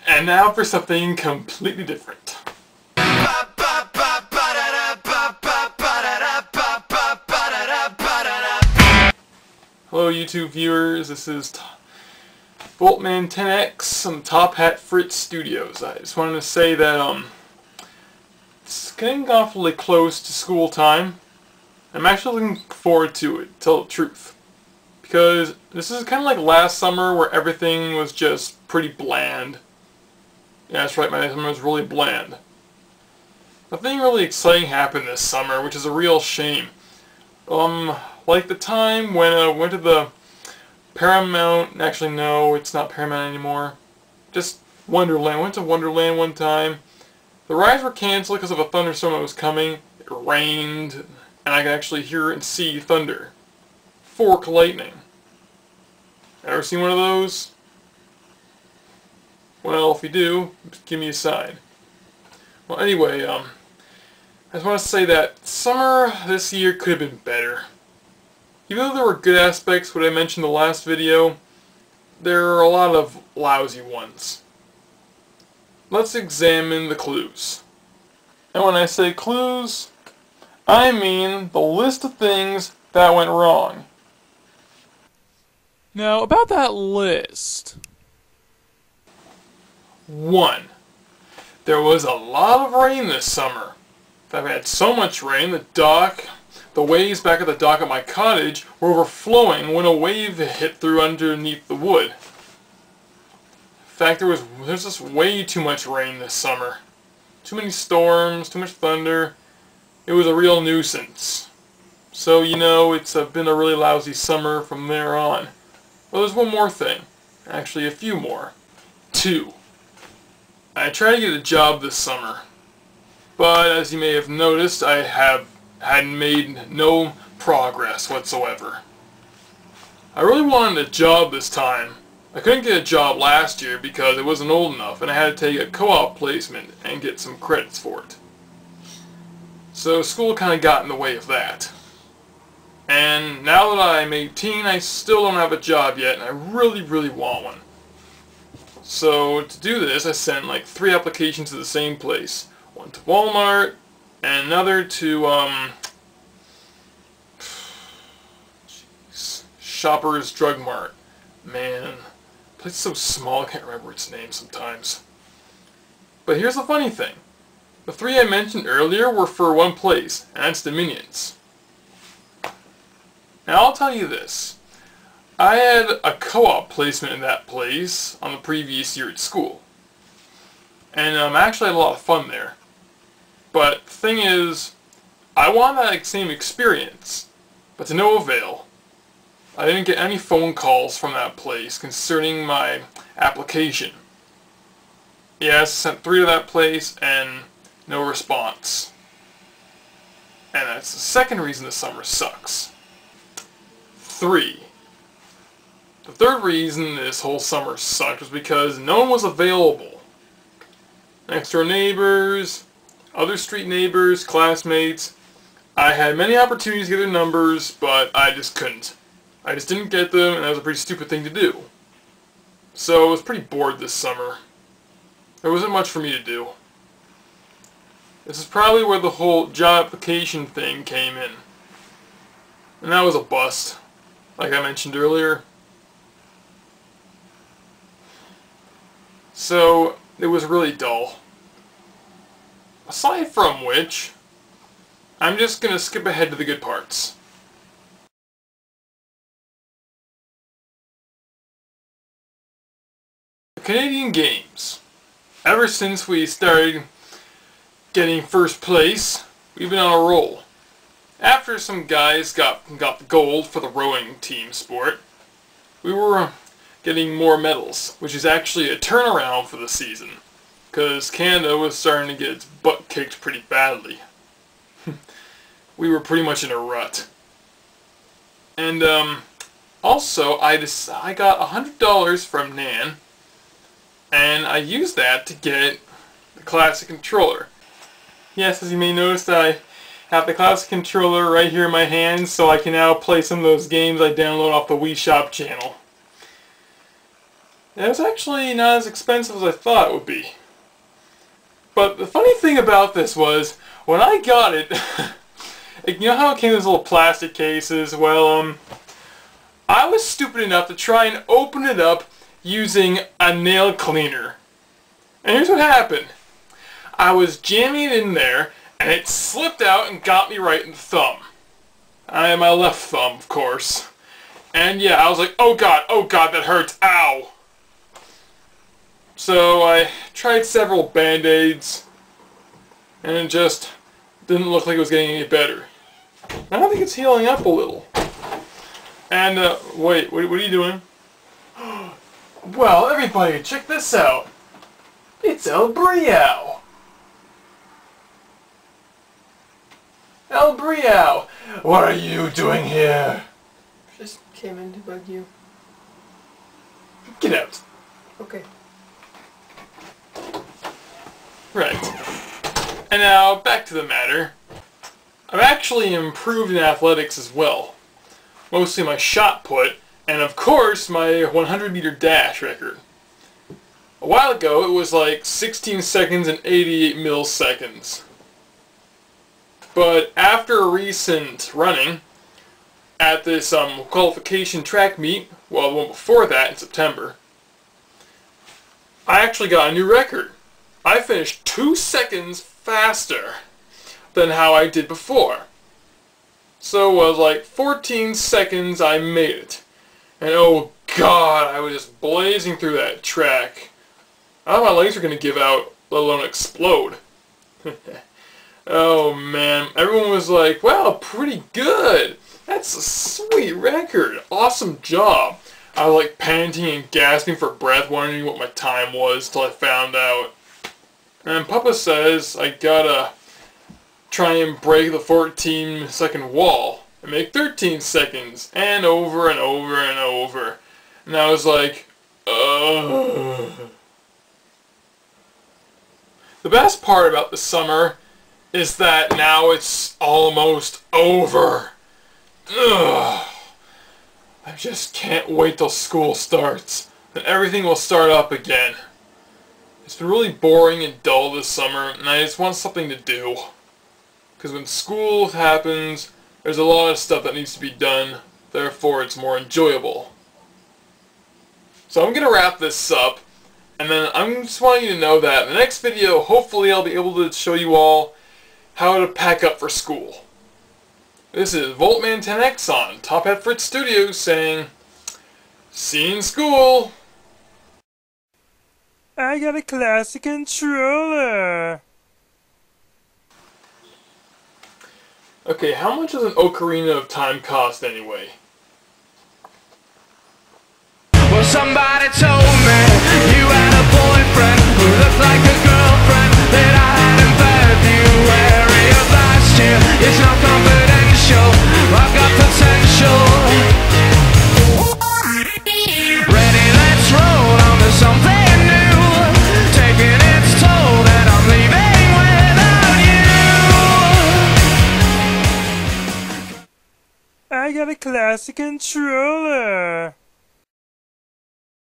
And now for something completely different. Hello YouTube viewers, this is Voltman10x from Top Hat Fritz Studios. I just wanted to say that it's getting awfully close to school time. I'm actually looking forward to it, to tell the truth. Because this is kind of like last summer where everything was just pretty bland. Yeah, that's right, my summer was really bland. Nothing really exciting happened this summer, which is a real shame. Like the time when I went to the Paramount, actually no, it's not Paramount anymore, just Wonderland. I went to Wonderland one time. The rides were canceled because of a thunderstorm that was coming. It rained, and I could actually hear and see thunder. Fork lightning. Ever seen one of those? Well, if you do, give me a sign. Well, anyway, I just want to say that summer this year could have been better. Even though there were good aspects, what I mentioned in the last video, there are a lot of lousy ones. Let's examine the clues. And when I say clues, I mean the list of things that went wrong. Now, about that list. 1. There was a lot of rain this summer. I've had so much rain, the waves back at the dock at my cottage were overflowing when a wave hit through underneath the wood. In fact, there's just way too much rain this summer. Too many storms, too much thunder. It was a real nuisance. So, you know, it's been a really lousy summer from there on. Well, there's one more thing. Actually, a few more. 2. I tried to get a job this summer. But, as you may have noticed, I hadn't made no progress whatsoever. I really wanted a job this time. I couldn't get a job last year because it wasn't old enough, and I had to take a co-op placement and get some credits for it. So school kind of got in the way of that. And now that I'm 18, I still don't have a job yet, and I really, really want one. So to do this, I sent like 3 applications to the same place. One to Walmart, and another to, Shoppers Drug Mart. Man, the place is so small I can't remember its name sometimes. But here's the funny thing. The 3 I mentioned earlier were for one place, and that's Dominion's. Now I'll tell you this. I had a co-op placement in that place on the previous year at school. And I actually had a lot of fun there. But the thing is, I want that same experience, but to no avail. I didn't get any phone calls from that place concerning my application. Yes, I sent 3 to that place and no response. And that's the second reason the summer sucks. 3. The third reason this whole summer sucked was because no one was available. Next door neighbors, other street neighbors, classmates. I had many opportunities to get their numbers, but I just couldn't. I just didn't get them, and that was a pretty stupid thing to do. So I was pretty bored this summer. There wasn't much for me to do. This is probably where the whole job application thing came in. And that was a bust, like I mentioned earlier. So it was really dull. Aside from which, I'm just going to skip ahead to the good parts. The Canadian Games. Ever since we started getting first place, we've been on a roll. After some guys got the gold for the rowing team sport, we were getting more medals, which is actually a turnaround for the season. Because Canada was starting to get its butt kicked pretty badly. We were pretty much in a rut. And also, I got $100 from Nan, and I used that to get the classic controller. Yes, as you may notice, I Have the classic controller right here in my hands, so I can now play some of those games I download off the Wii Shop channel. It was actually not as expensive as I thought it would be. But the funny thing about this was, when I got it, you know how it came in those little plastic cases? Well, I was stupid enough to try and open it up using a nail cleaner. And here's what happened. I was jamming it in there, and it slipped out and got me right in the thumb. I had my left thumb, of course. And yeah, I was like, oh god, that hurts, ow! So I tried several band-aids, and it just didn't look like it was getting any better. I don't think it's healing up a little. And, wait, what are you doing? Well, everybody, check this out. It's El Briao. El Briao, what are you doing here? Just came in to bug you. Get out. Okay. Right. And now, back to the matter. I've actually improved in athletics as well. Mostly my shot put, and of course my 100-meter dash record. A while ago it was like 16 seconds and 88 milliseconds. But after a recent running at this qualification track meet, well, the one before that in September, I actually got a new record. I finished 2 seconds faster than how I did before. So it was like 14 seconds I made it. And oh god, I was just blazing through that track. I thought my legs were going to give out, let alone explode. Oh man, everyone was like, wow, pretty good. That's a sweet record. Awesome job. I was like panting and gasping for breath, wondering what my time was till I found out. And Papa says I gotta try and break the 14-second wall and make 13 seconds, and over and over and over. And I was like, ugh. The best part about the summer is that now it's almost over. Ugh. I just can't wait till school starts, and everything will start up again. It's been really boring and dull this summer, and I just want something to do. Because when school happens, there's a lot of stuff that needs to be done, therefore it's more enjoyable. So I'm going to wrap this up, and then I'm just wanting you to know that in the next video, hopefully I'll be able to show you all how to pack up for school. This is Voltman10x on Top Hat Fritz Studios saying, see you in school! I got a classic controller! Okay, how much does an Ocarina of Time cost anyway? Well, somebody told me you had a boyfriend who looked like a girlfriend that I had in February of last year. It's not confidential, I've got potential. Ready, let's roll on to something new. Taking its toll that I'm leaving without you. I got a classic controller!